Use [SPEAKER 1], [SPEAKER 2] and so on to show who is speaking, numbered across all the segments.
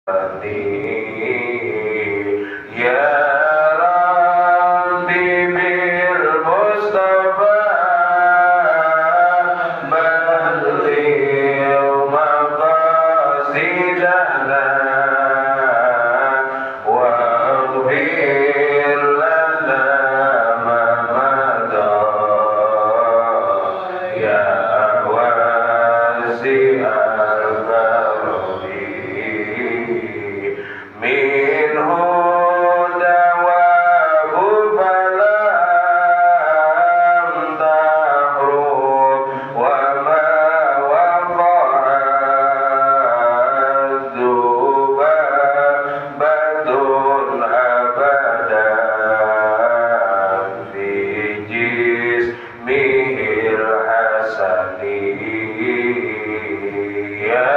[SPEAKER 1] Ya Rabbi bil Mustafa balligh maqasidana waghfir lana ma madha ya wasi'al karami minhu dawabu falam tahrum wa ma waqa'ad dhubatun abadan fi jismihil hasani ya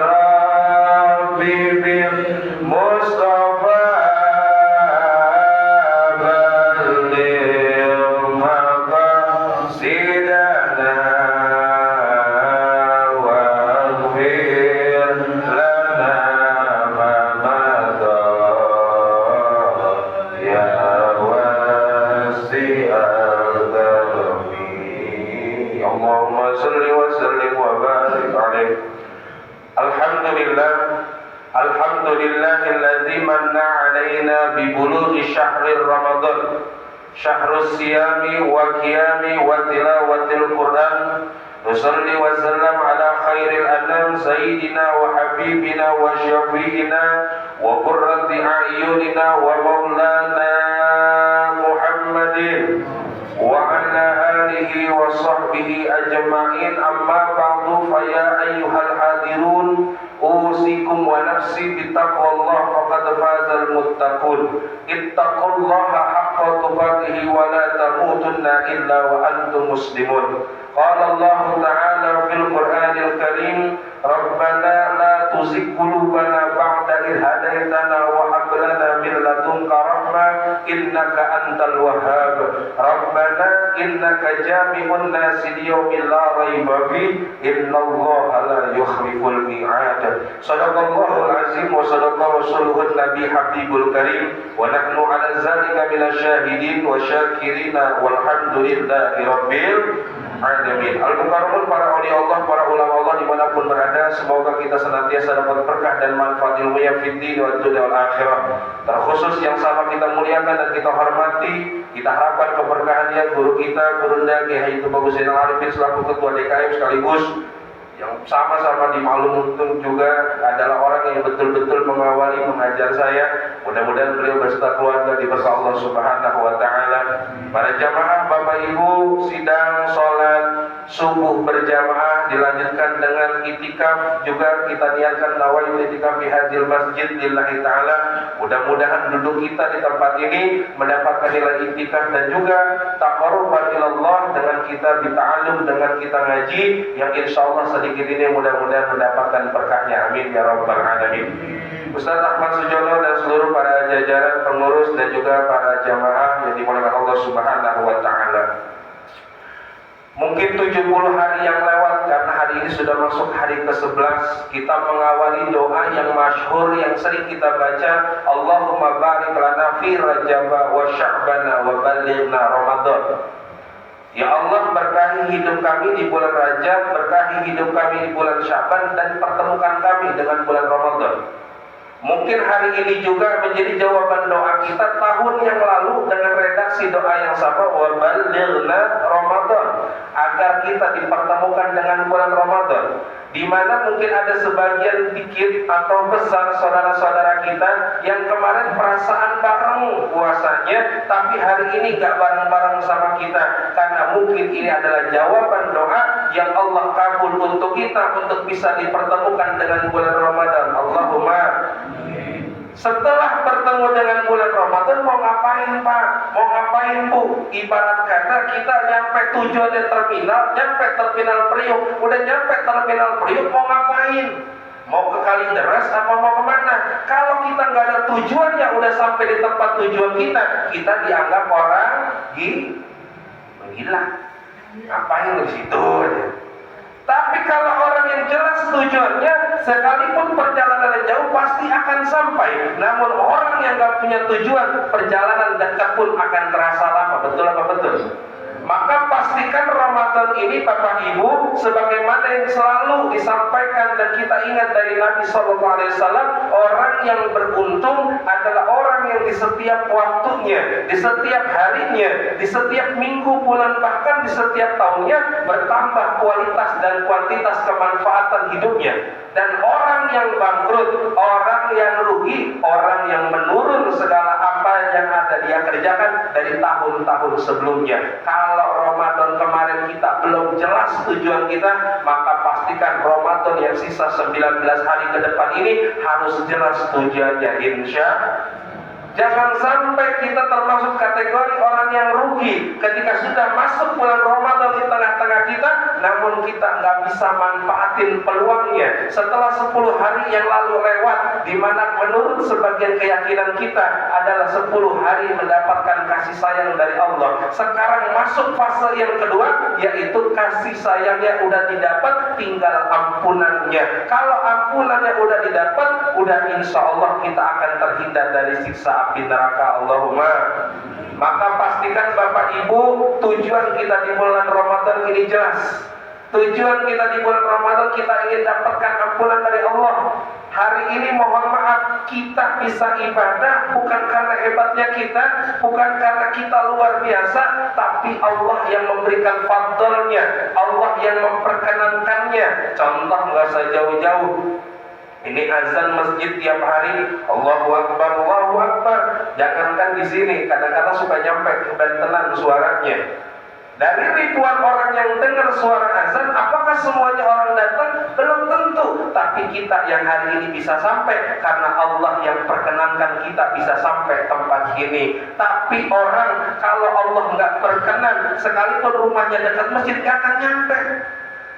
[SPEAKER 1] Rabbi bil Mustafa balligh maqasidana waghfir lana ma madha ya wasi'al karami Allahumma salli wa sallim wa barik alaih. Alhamdulillahilladzi manna alaina bi bulughi syahri Ramadan, syahrus siyami wa qiyami wa tilawatil Qur'an. Nusalli wa sallam ala khairil anam sayyidina wa habibina wa syafi'ina wa qurrati a'yunina wa maulana Muhammadin wa ala alihi wa sahbihi ajma'in. Amma ba'du, fa ya ayyuhal hadirun usikum wa nafsi bittaqwallah faqad fazal muttaqun. Ittaqullaha haqqa tuqatih wa la tamutunna illa wa antum muslimun. Qala Allah ta'ala fil Qur'anil Karim, Rabbana la tuzigh qulubana ba'da idh hadaitana wa hab lana min ladunka rahmah innaka antal wahhab. Rabbana innaka jami'un nasi liyaumin la raiba fihi innallaha la yukhliful mi'ad. Shadaqallahul azim wa sadaqa rasuluhun nabi habibul karim wa nahnu ala zalika minasy syahidin wa syakirina walhamdulillahi rabbil alamin. Al-mukarramun, para awliya Allah, para ulama Allah dimanapun berada, semoga kita senantiasa dapat berkah dan manfaat ilmunya fid din wa dunya wal akhirah. Terkhusus yang sama kita muliakan dan kita hormati, kita harapkan keberkahannya guru kita, Gurunda Kiai Haji Tubagus Zainal Arifin selaku ketua DKM sekaligus yang sama-sama dimaklum juga adalah orang yang betul-betul mengawali mengajar saya. Mudah-mudahan beliau beserta keluarga diberkahi Allah Subhanahu wa taala. Para jamaah Bapak Ibu, sidang salat subuh berjamaah dilanjutkan dengan itikaf, juga kita niatkan nawaitu itikaf di hadil masjid lillahi taala. Mudah-mudahan duduk kita di tempat ini mendapatkan nilai itikaf dan juga taqarruban ilallah dengan kita bita'allum, dengan kita ngaji yang insyaallah sedikit ini mudah-mudahan mendapatkan berkahnya. Amin ya rabbal alamin. Ustaz Ahmad Sujono dan seluruh para jajaran pengurus dan juga para jamaah yang dimuliakan Allah Subhanahu wa taala. Mungkin 70 hari yang lewat, karena hari ini sudah masuk hari ke-11, kita mengawali doa yang masyhur yang sering kita baca, Allahumma barik lana fi Rajaba wa Sya'bana wa ballighna Ramadan. Ya Allah, berkahi hidup kami di bulan Rajab, berkahi hidup kami di bulan Sya'ban, dan pertemukan kami dengan bulan Ramadan. Mungkin hari ini juga menjadi jawaban doa kita tahun yang lalu dengan redaksi doa yang sama, wa ballighna Ramadan, agar kita dipertemukan dengan bulan Ramadan, di mana mungkin ada sebagian dikit atau besar saudara-saudara kita yang kemarin perasaan bareng puasanya, tapi hari ini gak bareng-bareng sama kita, karena mungkin ini adalah jawaban doa yang Allah kabul untuk kita untuk bisa dipertemukan dengan bulan Ramadan. Allahumma. Setelah bertemu dengan bulan Ramadan mau ngapain Pak? Mau ngapain Bu? Ibarat kata kita nyampe tujuannya terminal, nyampe terminal Priok, udah nyampe terminal Priok mau ngapain? Mau ke Kalideres apa mau kemana? Kalau kita nggak ada tujuannya, udah sampai di tempat tujuan kita dianggap orang gila. Ngapain di situ aja? Tapi kalau orang yang jelas tujuannya, sekalipun perjalanan jauh pasti akan sampai. Namun orang yang gak punya tujuan, perjalanan dekat pun akan terasa lama. Betul apa betul? Maka pastikan Ramadan ini Bapak Ibu, sebagaimana yang selalu disampaikan dan kita ingat dari Nabi SAW, orang yang beruntung adalah orang yang di setiap waktunya, di setiap harinya, di setiap minggu, bulan, bahkan di setiap tahunnya bertambah kualitas dan kuantitas kemanfaatan hidupnya. Dan orang yang bangkrut, orang yang rugi, orang yang menurun segala apa yang ada dia kerjakan dari tahun-tahun sebelumnya. Kalau Ramadan kemarin kita belum jelas tujuan kita, maka pastikan Ramadan yang sisa 19 hari ke depan ini harus jelas tujuannya, insya. Jangan sampai kita termasuk kategori orang yang rugi ketika sudah masuk bulan Ramadan di tengah-tengah kita, namun kita nggak bisa manfaatin peluangnya. Setelah 10 hari yang lalu lewat, di mana menurut sebagian keyakinan kita adalah 10 hari mendapatkan kasih sayang dari Allah. Sekarang masuk fase yang kedua, yaitu kasih sayangnya udah didapat, tinggal ampunannya. Kalau ampunannya udah didapat, udah insya Allah kita akan terhindar dari siksa api neraka. Allahumma. Maka pastikan Bapak Ibu, tujuan kita di bulan Ramadan ini jelas. Tujuan kita di bulan Ramadan, kita ingin dapatkan ampunan dari Allah. Hari ini mohon maaf, kita bisa ibadah bukan karena hebatnya kita, bukan karena kita luar biasa, tapi Allah yang memberikan fadlnya, Allah yang memperkenankannya. Contoh nggak usah jauh-jauh. Ini azan masjid tiap hari, Allahu Akbar, Allahu Akbar. Jangankan di sini, kadang-kadang suka nyampe ke Bantenan suaranya. Dari ribuan orang yang dengar suara azan, apakah semuanya orang datang? Belum tentu. Tapi kita yang hari ini bisa sampai karena Allah yang perkenankan kita bisa sampai tempat ini. Tapi orang kalau Allah nggak berkenan, sekalipun rumahnya dekat masjid nggak akan nyampe.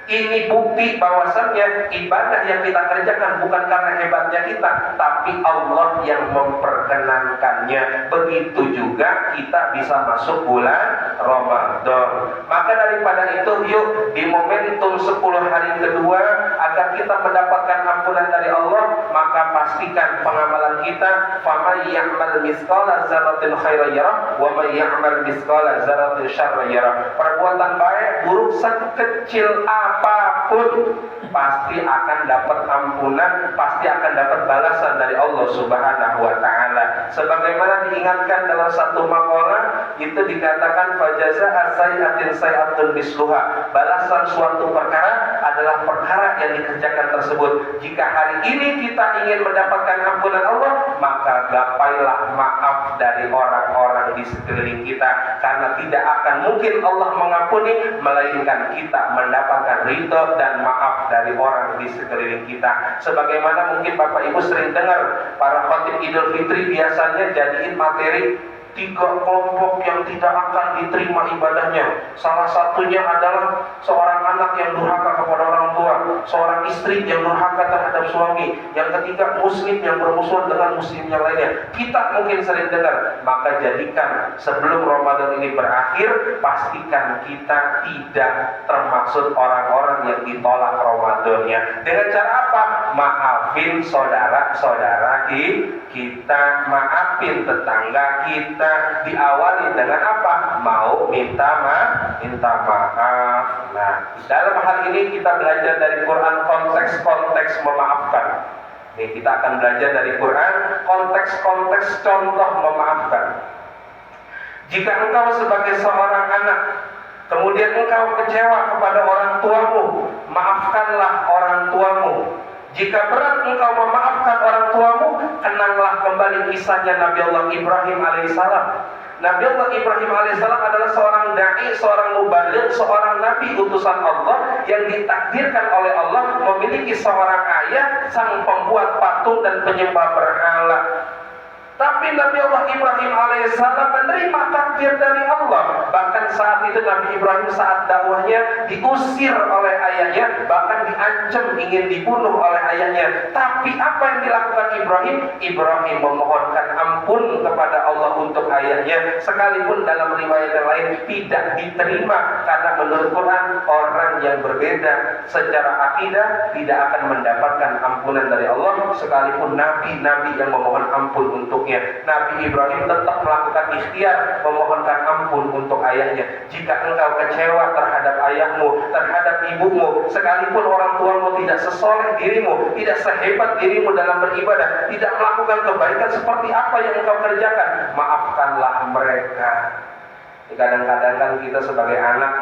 [SPEAKER 1] Ini bukti bahwasannya ibadah yang kita kerjakan bukan karena hebatnya kita, tapi Allah yang memperkenankannya. Begitu juga kita bisa masuk bulan Ramadan. Maka daripada itu, yuk di momentum 10 hari kedua, agar kita mendapatkan ampunan dari Allah, maka pastikan pengamalan kita, faman ya'mal mithqala dzarratin khairan yarah wa man ya'mal mithqala dzarratin syarran yarah. Perbuatan baik buruk sekecil apapun pasti akan dapat ampunan, pasti akan dapat balasan dari Allah Subhanahu wa taala. Sebagaimana diingatkan dalam satu maqalah, itu dikatakan fajazaa sayyatin sayyatun misluha. Balasan suatu perkara adalah perkara yang dikerjakan tersebut. Jika hari ini kita ingin mendapatkan ampunan Allah, maka gapailah maaf dari orang-orang di sekeliling kita, karena tidak akan mungkin Allah mengampuni melainkan kita mendapatkan ridho dan maaf dari orang di sekeliling kita. Sebagaimana mungkin Bapak Ibu sering dengar para khatib Idul Fitri biasanya jadiin materi 3 kelompok yang tidak akan diterima ibadahnya. Salah satunya adalah seorang anak yang durhaka kepada orang tua, seorang istri yang durhaka terhadap suami, yang ketiga muslim yang bermusuhan dengan muslim yang lainnya. Kita mungkin sering dengar. Maka jadikan sebelum Ramadan ini berakhir, pastikan kita tidak termasuk orang-orang yang ditolak Ramadannya. Dengan cara apa? Maafin saudara-saudara kita, maafin tetangga kita. Diawali dengan apa? Mau minta maaf. Nah, dalam hal ini kita belajar dari Quran konteks-konteks memaafkan. Nih, kita akan belajar dari Quran konteks-konteks contoh memaafkan. Jika engkau sebagai seorang anak, kemudian engkau kecewa kepada orang tuamu, maafkanlah orang tuamu. Jika berat engkau memaafkan orang tuamu, kenanglah kembali kisahnya Nabi Allah Ibrahim alaihissalam. Nabi Allah Ibrahim alaihissalam adalah seorang da'i, seorang mubaligh, seorang nabi utusan Allah yang ditakdirkan oleh Allah memiliki seorang ayah, sang pembuat patung dan penyembah berhala. Tapi Nabi Allah Ibrahim alaihissalam menerima takdir dari Allah. Bahkan saat itu Nabi Ibrahim saat dakwahnya diusir oleh ayahnya, bahkan diancam ingin dibunuh oleh ayahnya. Tapi apa yang dilakukan Ibrahim? Ibrahim memohonkan ampun kepada Allah untuk ayahnya. Sekalipun dalam riwayat yang lain tidak diterima, karena menurut Quran orang yang berbeda secara akidah tidak akan mendapatkan ampunan dari Allah, sekalipun nabi-nabi yang memohon ampun untuk Nabi Ibrahim tetap melakukan ikhtiar memohonkan ampun untuk ayahnya. Jika engkau kecewa terhadap ayahmu, terhadap ibumu, sekalipun orang tuamu tidak sesoleh dirimu, tidak sehebat dirimu dalam beribadah, tidak melakukan kebaikan seperti apa yang engkau kerjakan, maafkanlah mereka. Kadang-kadang kan kita sebagai anak,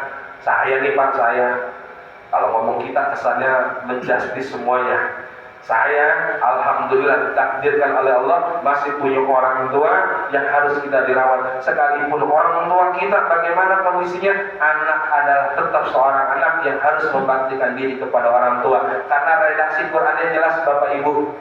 [SPEAKER 1] saya nih Pak, saya kalau ngomong kita kesannya menjustis semuanya. Saya alhamdulillah ditakdirkan oleh Allah masih punya orang tua yang harus kita dirawat. Sekalipun orang tua kita bagaimana kondisinya, anak adalah tetap seorang anak yang harus membaktikan diri kepada orang tua. Karena redaksi Qurannya jelas Bapak Ibu.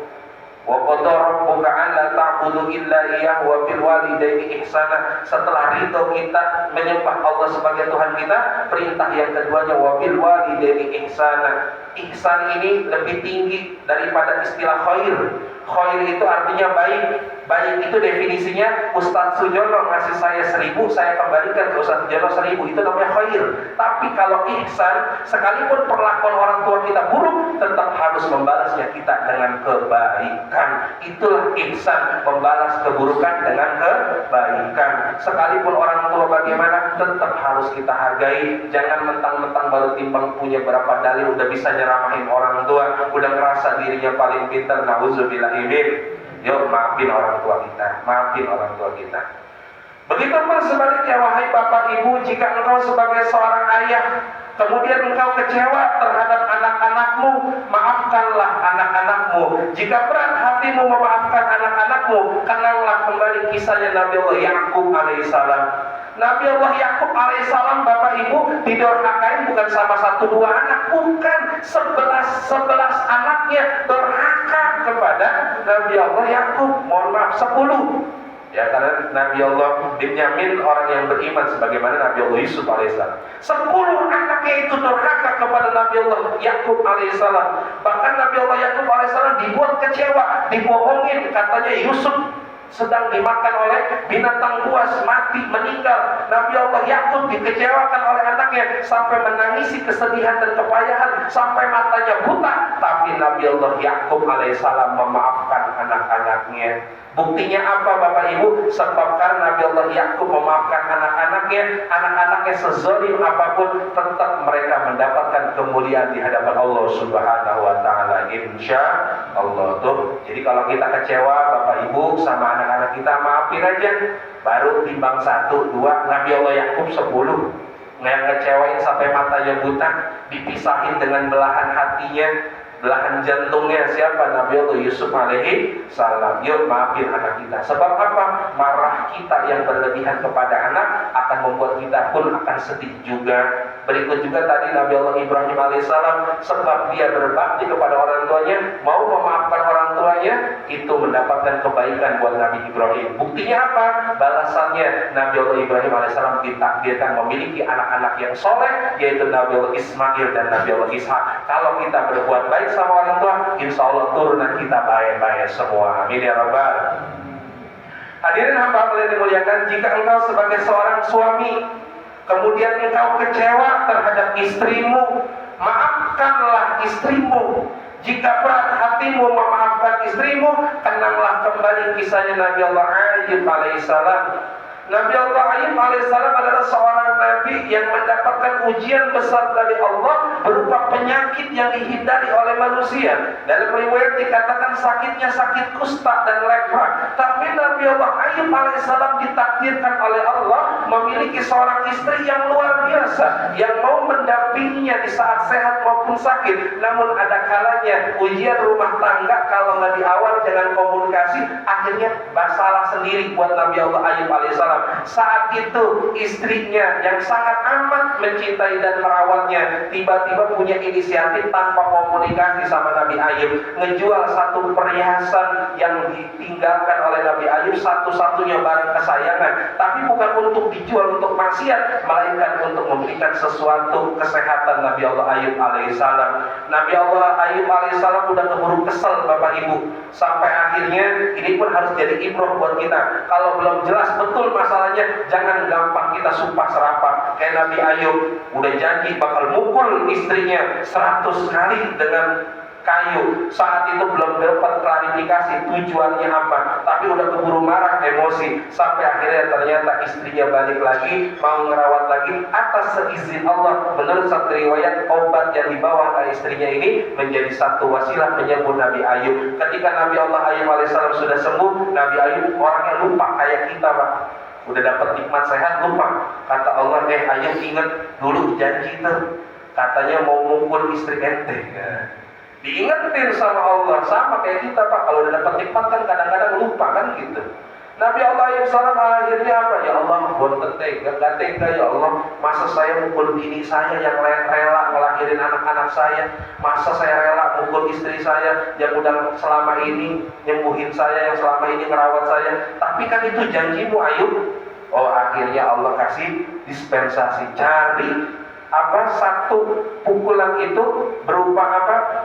[SPEAKER 1] Wa qad rabbuka an la ta'budu illa iyyahu wa bil walidaini ihsana. Setelah ridho kita menyembah Allah sebagai Tuhan kita, perintah yang keduanya wa bil walidaini ihsana. Ihsan ini lebih tinggi daripada istilah khair. Khair itu artinya baik. Baik itu definisinya Ustadz Sujono ngasih saya 1000, saya kembalikan ke Ustadz Sujono 1000, itu namanya khair. Tapi kalau ihsan, sekalipun perlakuan orang tua kita buruk, tetap harus membalasnya kita dengan kebaikan. Itulah ihsan, membalas keburukan dengan kebaikan. Sekalipun orang tua bagaimana, tetap harus kita hargai. Jangan mentang-mentang baru timbang punya berapa dalil udah bisa nyeramahin orang tua, udah ngerasa dirinya paling pintar, na'udzubillahi min. Yuk maafin orang tua kita, maafin orang tua kita. Begitupun sebaliknya wahai bapak ibu, jika engkau sebagai seorang ayah, kemudian engkau kecewa terhadap anak-anakmu, maafkanlah anak-anakmu. Jika berat hatimu memaafkan anak-anakmu, kenanglah kembali kisahnya Nabi Allah Yakub alaihissalam. Nabi Allah Yakub alaihissalam Bapak Ibu didorhakain bukan sama 1-2 anak, bukan 11 anaknya dorhaka kepada Nabi Allah Yakub. Mohon maaf 10. Ya, karena Nabi Allah Binyamin orang yang beriman sebagaimana Nabi Allah Yusuf alaihissalam. 10 anaknya itu durhaka kepada Nabi Allah Yakub alaihissalam. Bahkan Nabi Allah Yakub alaihissalam dibuat kecewa, dibohongin, katanya Yusuf sedang dimakan oleh binatang buas, mati, meninggal. Nabi Allah Yakub dikecewakan oleh anaknya sampai menangisi kesedihan dan kepayahan sampai matanya buta. Tapi Nabi Allah Yakub alaihissalam memaafkan anak-anaknya. Buktinya apa Bapak Ibu? Sebab karena Nabi Allah Yakub memaafkan anak-anaknya sezalim apapun, tetap mereka mendapatkan kemuliaan di hadapan Allah Subhanahu wa taala, insya Allah tuh. Jadi kalau kita kecewa Bapak Ibu sama anak-anak kita, maafin aja. Baru timbang 1, 2, Nabi Allah Yakub 10. Yang ngecewain sampai matanya buta, dipisahin dengan belahan hatinya, belahan jantungnya siapa? Nabi Allah Yusuf alaihi salam. Yuk maafin anak kita. Sebab apa? Marah kita yang berlebihan kepada anak akan membuat kita pun akan sedih juga. Berikut juga tadi Nabi Allah Ibrahim alaihissalam, sebab dia berbakti kepada orang tuanya, mau memaafkan orang tuanya, itu mendapatkan kebaikan buat Nabi Ibrahim. Buktinya apa? Balasannya Nabi Allah Ibrahim alaihissalam ditakdirkan memiliki anak-anak yang soleh, yaitu Nabi Allah Ismail dan Nabi Allah Ishak. Kalau kita berbuat baik sama orang tua, insya Allah turunan kita baik-baik semua. Amin ya rabbal. Hadirin hamba Allah dimuliakan, jika engkau sebagai seorang suami, kemudian engkau kecewa terhadap istrimu, maafkanlah istrimu. Jika berat hatimu memaafkan istrimu, kenanglah kembali kisahnya Nabi Allah Ayyub alaihissalam. Nabi Allah Ayyub alaihissalam adalah seorang nabi yang mendapatkan ujian besar dari Allah berupa penyakit yang dihindari oleh manusia. Dalam riwayat dikatakan sakitnya sakit kusta dan lepra. Tapi Nabi Allah Ayyub alaihissalam ditakdirkan oleh Allah memiliki seorang istri yang luar biasa, yang mau mendampinginya di saat sehat maupun sakit. Namun ada kalanya ujian rumah tangga kalau nggak di awal jangan komunikasi, akhirnya masalah sendiri buat Nabi Allah Ayyub alaihissalam. Saat itu istrinya yang sangat amat mencintai dan merawatnya tiba-tiba punya inisiatif tanpa komunikasi sama Nabi Ayub, ngejual satu perhiasan yang ditinggalkan oleh Nabi Ayub, satu-satunya barang kesayangan, tapi bukan untuk dijual untuk maksiat, melainkan untuk memberikan sesuatu kesehatan Nabi Allah Ayub alaihissalam. Nabi Allah Ayub alaihissalam udah keburu kesel Bapak Ibu, sampai akhirnya ini pun harus jadi ibroh buat kita. Kalau belum jelas betul masalahnya, jangan gampang kita sumpah serapah. Kayak Nabi Ayub udah janji bakal mukul istrinya 100 kali dengan kayu. Saat itu belum dapat klarifikasi tujuannya apa, tapi udah keburu marah, emosi, sampai akhirnya ternyata istrinya balik lagi, mau ngerawat lagi atas seizin Allah. Menurut satu riwayat, obat yang dibawa oleh istrinya ini menjadi satu wasilah penyembuh Nabi Ayub. Ketika Nabi Allah Ayub alaihissalam sudah sembuh, Nabi Ayub orangnya lupa kayak kita Pak, udah dapat nikmat sehat lupa. Kata Allah, Ayub ingat dulu janji tuh, katanya mau mukul istri ente. Diingetin sama Allah, sama kayak kita Pak, kalau udah dapat nikmat kan kadang-kadang lupa kan gitu. Nabi Allah Ayub salam akhirnya apa? Ya Allah, bonten tega, gak tega ya Allah. Masa saya mukul bini saya yang rela ngelahirin anak-anak saya, masa saya rela mukul istri saya yang udah selama ini nyembuhin saya, yang selama ini ngerawat saya. Tapi kan itu janjimu Ayub. Oh, akhirnya Allah kasih dispensasi, cari satu pukulan itu berupa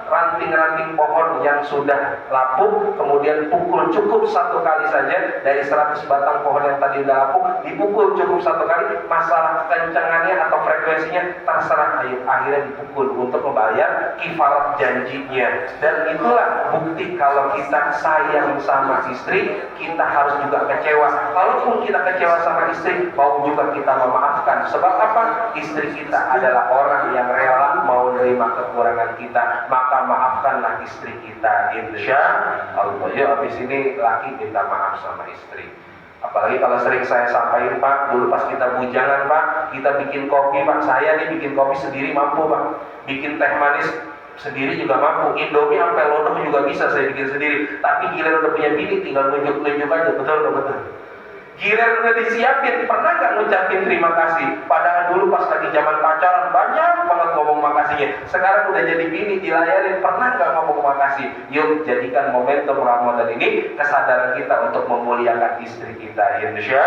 [SPEAKER 1] ranting-ranting pohon yang sudah lapuk, kemudian pukul cukup satu kali saja dari 100 batang pohon yang tadi udah lapuk, dipukul cukup satu kali. Masalah kencangannya atau frekuensinya terserah Ayub, akhirnya dipukul untuk membayar kifarat janjinya. Dan itulah bukti kalau kita sayang sama istri, kita harus juga kecewa. Kalaupun kita kecewa sama istri, mau juga kita memaafkan. Sebab apa? Istri kita adalah orang yang rela mau menerima kekurangan kita, maka maafkanlah istri kita, insya Allah. Ya, habis ini laki minta maaf sama istri. Apalagi kalau sering saya sampaikan Pak, dulu pas kita bujangan Pak, kita bikin kopi Pak, saya nih bikin kopi sendiri mampu Pak, bikin teh manis sendiri juga mampu, Indomie sampai lodoh juga bisa saya bikin sendiri. Tapi giliran udah punya bini tinggal nunjuk-nunjuk aja, betul. Giliran udah disiapin, pernah gak ngucapin terima kasih? Padahal dulu pas lagi zaman pacaran banyak banget ngomong makasihnya. Sekarang udah jadi bini, dilayarin, pernah gak ngomong makasih? Yuk jadikan momentum Ramadan ini kesadaran kita untuk memuliakan istri kita, insya.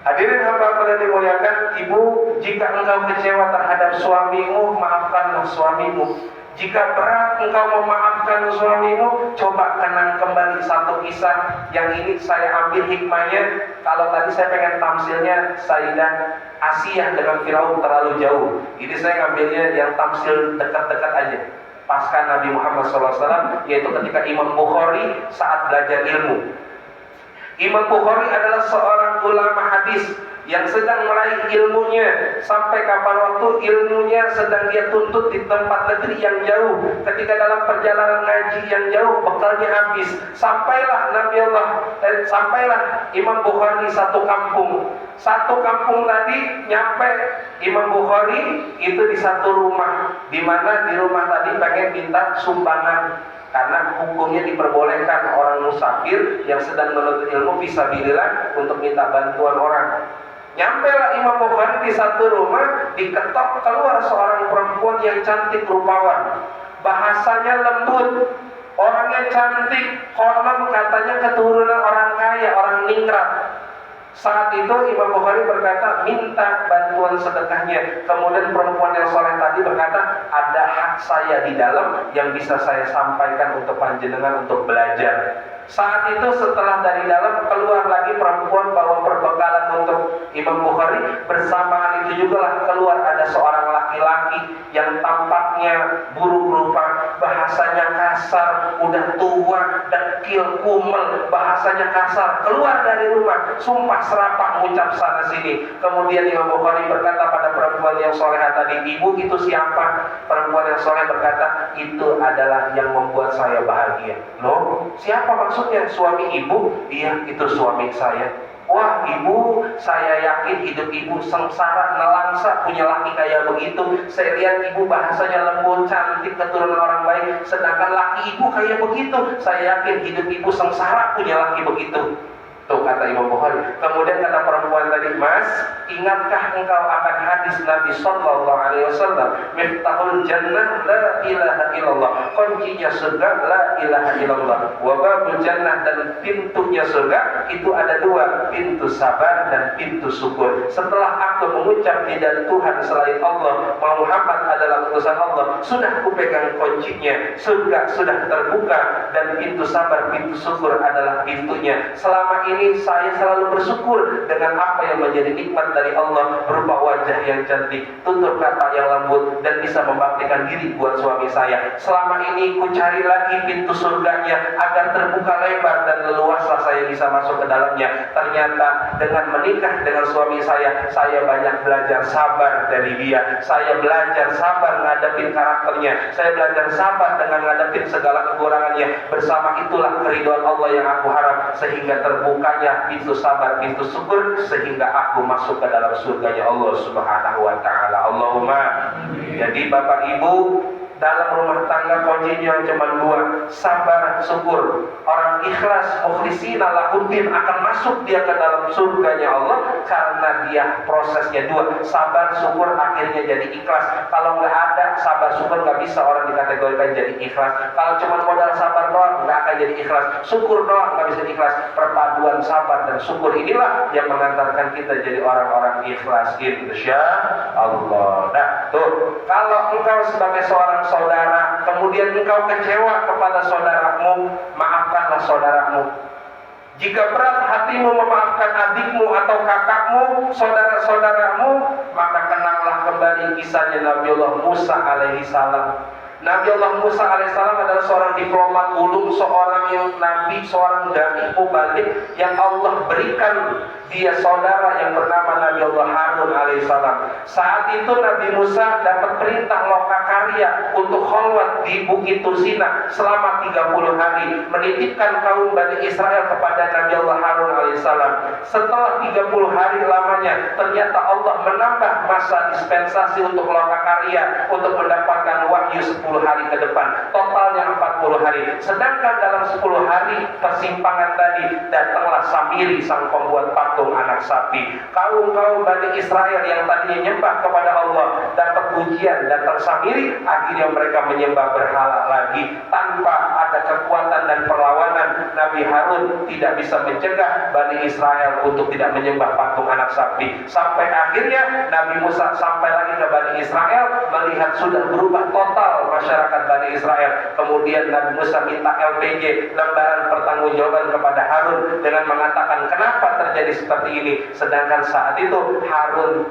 [SPEAKER 1] Hadirin hamba yang dimuliakan, ibu, jika engkau kecewa terhadap suamimu, maafkanlah suamimu. Jika berat engkau memaafkan suamimu, coba kenang kembali satu kisah yang ini saya ambil hikmahnya. Kalau tadi saya pengen tamsilnya Sayyidah Asiyah dengan Firaun terlalu jauh, ini saya ngambilnya yang tamsil dekat-dekat aja. Pasca Nabi Muhammad SAW, yaitu ketika Imam Bukhari saat belajar ilmu. Imam Bukhari adalah seorang ulama hadis yang sedang meraih ilmunya, sampai kapan waktu ilmunya sedang dia tuntut di tempat negeri yang jauh. Ketika dalam perjalanan ngaji yang jauh, bekalnya habis. Sampailah Imam Bukhari satu kampung. Satu kampung tadi nyampe Imam Bukhari itu di satu rumah, di mana di rumah tadi pengen minta sumbangan. Karena hukumnya diperbolehkan orang musafir yang sedang menuntut ilmu fisabilillah untuk minta bantuan orang. Nyampailah Imam Bukhari di satu rumah, diketok keluar seorang perempuan yang cantik rupawan, bahasanya lembut, orangnya cantik, konon katanya keturunan orang kaya, orang ningrat. Saat itu Imam Bukhari berkata, minta bantuan sedekahnya. Kemudian perempuan yang soleh tadi berkata, ada hak saya di dalam yang bisa saya sampaikan untuk panjenengan untuk belajar. Saat itu setelah dari dalam keluar lagi perempuan bawa perbekalan untuk Imam Bukhari. Bersamaan itu juga lah keluar ada seorang laki-laki yang tampaknya buruk rupa, bahasanya kasar, udah tua, dekil, kumel, bahasanya kasar. Keluar dari rumah, sumpah serapah mengucap sana sini. Kemudian Imam Bukhari berkata pada perempuan yang soleha tadi, ibu itu siapa? Perempuan yang soleh berkata, itu adalah yang membuat saya bahagia. Loh, siapa maksudnya? Suami ibu? Iya, itu suami saya. Wah ibu, saya yakin hidup ibu sengsara, nelangsa, punya laki kayak begitu. Saya lihat ibu bahasanya lembut, cantik, keturunan orang baik. Sedangkan laki ibu kayak begitu. Saya yakin hidup ibu sengsara, punya laki begitu. Tuh kata Imam Bukhari. Kemudian kata perempuan tadi, Mas, ingatkah engkau akan hadis Nabi Sallallahu Alaihi Wasallam, Miftahul Jannah la ilaha illallah, kuncinya surga la ilaha illallah, wa babul jannah, dan pintunya surga itu ada dua, pintu sabar dan pintu syukur. Setelah aku mengucap tidak Tuhan selain Allah, Muhammad adalah utusan Allah, sudah aku pegang kuncinya, surga sudah terbuka, dan pintu sabar, pintu syukur adalah pintunya. Selama ini saya selalu bersyukur dengan apa yang menjadi nikmat dari Allah, berupa wajah yang cantik, tutur kata yang lembut, dan bisa membaktikan diri buat suami saya. Selama ini ku cari lagi pintu surganya agar terbuka lebar dan leluasa saya bisa masuk ke dalamnya. Ternyata dengan menikah dengan suami saya banyak belajar sabar dari dia. Saya belajar sabar ngadepin karakternya. Saya belajar sabar dengan ngadepin segala kekurangannya. Bersama itulah keridhaan Allah yang aku harap, sehingga terbukanya pintu sabar, pintu syukur, sehingga aku masuk ke dalam surganya Allah Subhanahu wa ta'ala. Allahumma. Jadi Bapak Ibu, dalam rumah tangga kuncinya cuma dua, sabar, syukur. Orang ikhlas, mukhlisina lahuddin, akan masuk dia ke dalam surganya Allah karena dia prosesnya dua, sabar, syukur, akhirnya jadi ikhlas. Kalau nggak ada sabar, syukur, nggak bisa orang dikategorikan jadi ikhlas. Kalau cuma modal sabar doang, nggak akan jadi ikhlas. Syukur doang nggak bisa ikhlas. Perpaduan sabar dan syukur inilah yang mengantarkan kita jadi orang-orang ikhlas, insya Allah. Nah, tuh, kalau engkau sebagai seorang saudara, kemudian engkau kecewa kepada saudaramu, maafkanlah saudaramu. Jika berat hatimu memaafkan adikmu atau kakakmu, saudara-saudaramu, maka kenanglah kembali kisahnya Nabiullah Musa alaihi salam. Nabiullah Musa alaihissalam adalah seorang diplomat ulung, seorang yang nabi, seorang dai mubalik yang Allah berikan dia saudara yang bernama Nabiullah Harun alaihissalam. Saat itu Nabi Musa dapat perintah lokakarya untuk khalwat di Bukit Tursina selama 30 hari, menitipkan kaum Bani Israel kepada Nabiullah Harun alaihissalam. Setelah 30 hari lamanya, ternyata Allah menambah masa dispensasi untuk lokakarya untuk mendapatkan wahyu 10 hari ke depan, totalnya 40 hari. Sedangkan dalam 10 hari persimpangan tadi, datanglah Samiri sang pembuat patung anak sapi. Kaum Bani Israel yang tadinya nyembah kepada Allah dapat ujian, datang Samiri, akhirnya mereka menyembah berhala lagi. Tanpa ada kekuatan dan perlawanan, Nabi Harun tidak bisa mencegah Bani Israel untuk tidak menyembah patung anak sapi. Sampai akhirnya Nabi Musa sampai lagi ke Bani Israel, melihat sudah berubah total masyarakat Bani Israel. Kemudian Nabi Musa minta LPG, lembaran pertanggungjawaban, kepada Harun dengan mengatakan kenapa terjadi seperti ini. Sedangkan saat itu Harun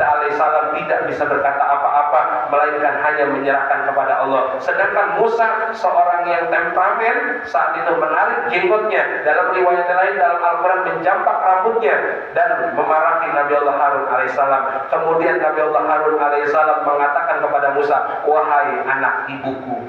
[SPEAKER 1] alaihissalam tidak bisa berkata apa-apa, melainkan hanya menyerahkan kepada Allah. Sedangkan Musa, seorang yang temperamen, saat itu menarik jenggotnya, dalam riwayat lain dalam Al-Quran menjampak rambutnya dan memarahi Nabi Allah Harun alaihissalam. Kemudian Nabi Allah Harun alaihissalam mengatakan kepada Musa, wahai anak ibuku.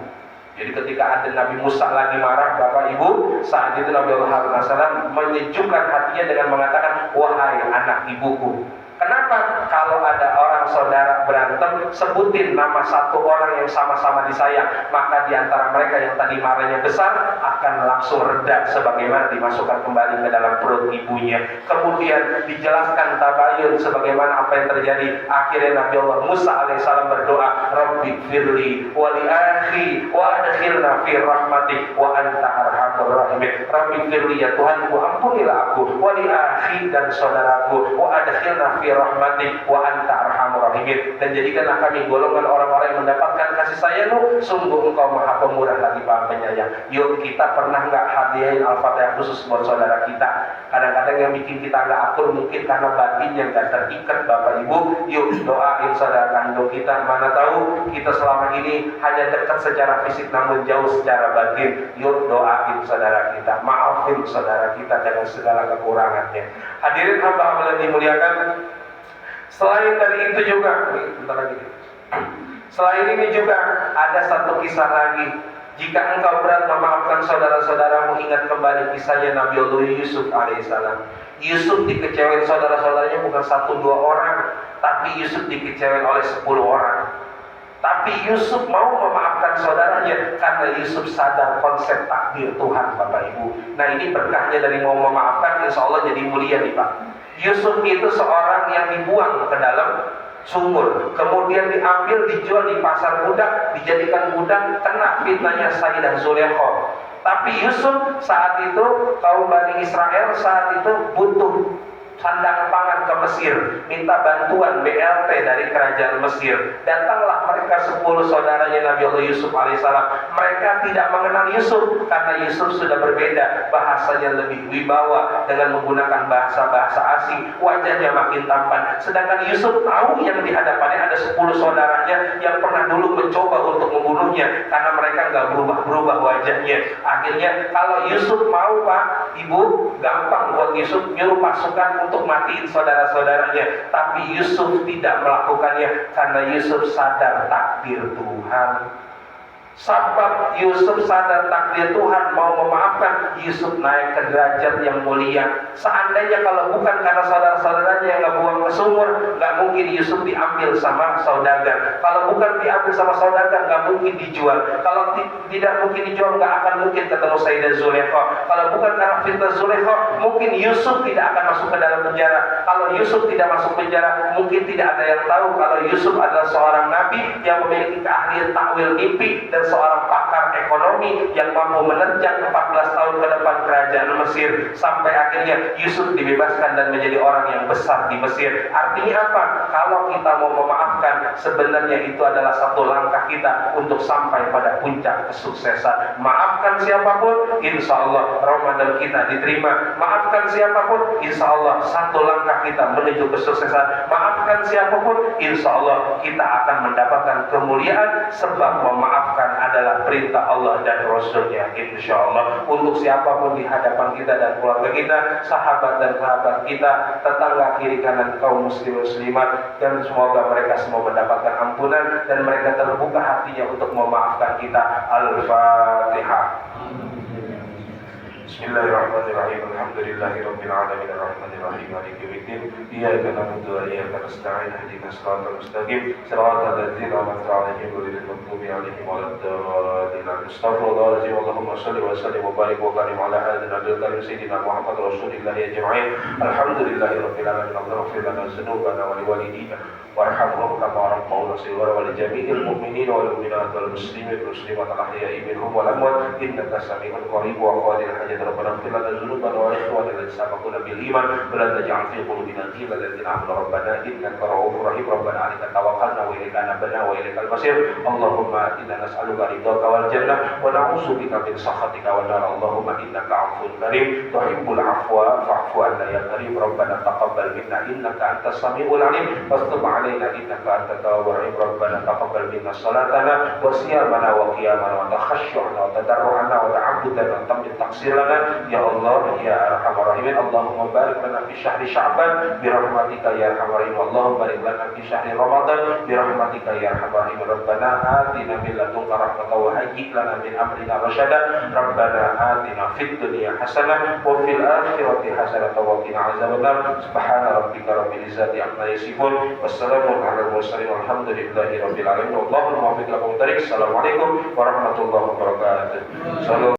[SPEAKER 1] Jadi ketika ada Nabi Musa lagi marah, Bapak Ibu, saat itu Nabi Allah Harun alaihissalam menyejukkan hatinya dengan mengatakan, wahai anak ibuku. Kenapa? Kalau ada orang saudara berantem, sebutin nama satu orang yang sama-sama disayang, maka di antara mereka yang tadi marahnya besar akan langsung reda sebagaimana dimasukkan kembali ke dalam perut ibunya. Kemudian dijelaskan tabayun sebagaimana apa yang terjadi. Akhirnya Nabi Allah Musa alaihissalam berdoa, Rabbi firli wa li akhi wa adkhilna fi rahmatik wa anta arhamur rahimin. Rabbi firli, ya Tuhanku, ampunilah aku, wa li akhi, dan saudaraku, wa adkhilna fi rahmatik wa anta arhamur rahimin, dan jadikanlah kami golongan orang-orang yang mendapatkan kasih sayang-Mu, sungguh Engkau Maha Pemurah lagi Maha Penyayang. Yuk, kita pernah nggak hadiahin Al-Fatihah khusus buat saudara kita? Kadang-kadang yang bikin kita nggak akur mungkin karena batinnya nggak terikat, Bapak Ibu. Yuk doain saudara kandung kita. Mana tahu kita selama ini hanya dekat secara fisik namun jauh secara batin. Yuk doain saudara kita, maafin saudara kita dengan segala kekurangannya. Hadirin hamba-hamba yang dimuliakan, selain dari itu juga, selain ini juga ada satu kisah lagi. Jika engkau berat memaafkan saudara-saudaramu, ingat kembali kisahnya Nabi Allah Yusuf alaihissalam. Yusuf dikecewain saudara-saudaranya bukan 1-2 orang, tapi Yusuf dikecewain oleh 10 orang. Tapi Yusuf mau memaafkan saudaranya karena Yusuf sadar konsep takdir Tuhan, Bapak Ibu. Nah, ini berkahnya dari mau memaafkan, insya Allah jadi mulia nih Pak. Yusuf itu seorang yang dibuang ke dalam sumur, kemudian diambil, dijual di pasar budak, dijadikan budak, kena fitnahnya Sayyidah Zulaikha. Tapi Yusuf saat itu, kaum Bani Israel saat itu butuh sandang pangan ke Mesir, minta bantuan BLT dari kerajaan Mesir. Datanglah mereka 10 saudaranya Nabi Allah Yusuf alaihissalam. Mereka tidak mengenal Yusuf karena Yusuf sudah berbeda, bahasanya lebih wibawa dengan menggunakan bahasa-bahasa asing, wajahnya makin tampan. Sedangkan Yusuf tahu yang di hadapannya ada 10 saudaranya yang pernah dulu mencoba untuk membunuhnya karena mereka nggak berubah-berubah wajahnya. Akhirnya kalau Yusuf mau, Pak, Ibu, gampang buat Yusuf nyuruh pasukan untuk matiin saudara-saudaranya. Tapi Yusuf tidak melakukannya karena Yusuf sadar takdir Tuhan. Sabab Yusuf sadar takdir Tuhan, mau memaafkan, Yusuf naik ke derajat yang mulia. Seandainya kalau bukan karena saudara-saudaranya yang ngebuang ke sumur, nggak mungkin Yusuf diambil sama saudagar. Kalau bukan diambil sama saudagar, nggak mungkin dijual. Kalau tidak mungkin dijual, nggak akan mungkin ketemu Sayyidah Zulaikha. Kalau bukan karena fitnah Zulaikha, mungkin Yusuf tidak akan masuk ke dalam penjara. Kalau Yusuf tidak masuk penjara, mungkin tidak ada yang tahu kalau Yusuf adalah seorang nabi yang memiliki keahlian takwil mimpi dan seorang pakar ekonomi yang mampu menerjang 14 tahun ke depan kerajaan Mesir, sampai akhirnya Yusuf dibebaskan dan menjadi orang yang besar di Mesir. Artinya apa? Kalau kita mau memaafkan, sebenarnya itu adalah satu langkah kita untuk sampai pada puncak kesuksesan. Maafkan siapapun, insya Allah Ramadan kita diterima. Maafkan siapapun, insya Allah satu langkah kita menuju kesuksesan. Maafkan siapapun, insya Allah kita akan mendapatkan kemuliaan, sebab memaafkan adalah perintah Allah dan Rasulnya, insya Allah. Untuk siapapun di hadapan kita dan keluarga kita, sahabat dan kerabat kita, tetangga kiri kanan kaum muslim muslimat, dan semoga mereka semua mendapatkan ampunan dan mereka terbuka hatinya untuk memaafkan kita. Al-Fatihah. Bismillahirrahmanirrahim. Alhamdulillahirabbil alamin arrahmanir rahim maliki yaumiddin. Iyyaka na'budu wa iyyaka nasta'in. Ihdinas siratal mustaqim. Siratal ladzina an'amta 'alaihim ghairil maghdubi 'alaihim waladdallin. Astaghfirullahaladzim. Allahumma shalli wa sallim wa barik wa karim ala hadina nabiyyina sayyidina Muhammad rasulillah ajma'in. Alhamdulillahirabbil alamin. Allahumma ighfir lana dzunubana wa liwalidina warhamhum kama rabbawna shighara wa li jami'il mu'minina wal mu'minat wal muslimin wal muslimat al ahya'i minhum wal amwat innaka sami'un qarib wa qadir hajat. ربنا اغفر لنا ذنوبنا واخواننا الذين سبقونا بالايمان ولا تجعل في قلوبنا غلا للذين امنوا ربنا انك رؤوف رحيم ربنا عليك توكلنا واليك انبنا واليك المصير اللهم انا نسالك رضاك والجنه ونعوذ بك من سخطك والنار اللهم انك عفو كريم تحب العفو فاعف عنا يا كريم ربنا تقبل منا انك انت السميع العليم واستب علينا انك انت التواب الرحيم ربنا تقبل منا صلاتنا وصيامنا وقيامنا وتخشعنا وتضرعنا وتعبدنا وتمن تقصيرنا ya Allah ya arhamar rahimin. Allahumma barik lana fi syahri Sya'ban bi rahmatika ya arhamar rahim. Allahumma barik lana fi syahri Ramadan bi rahmatika ya arhamar rahim. Rabbana atina min ladunka rahmatan wa hayyi' lana min amrina rasyada. Rabbana atina fid dunya hasanah wa fil akhirati hasanah wa qina azabannar. Subhana rabbika rabbil izzati amma yasifun. Wassalamun alal mursalin walhamdulillahi rabbil alamin. Wallahul muwaffiq ila aqwamit thoriq. Assalamualaikum warahmatullahi wabarakatuh.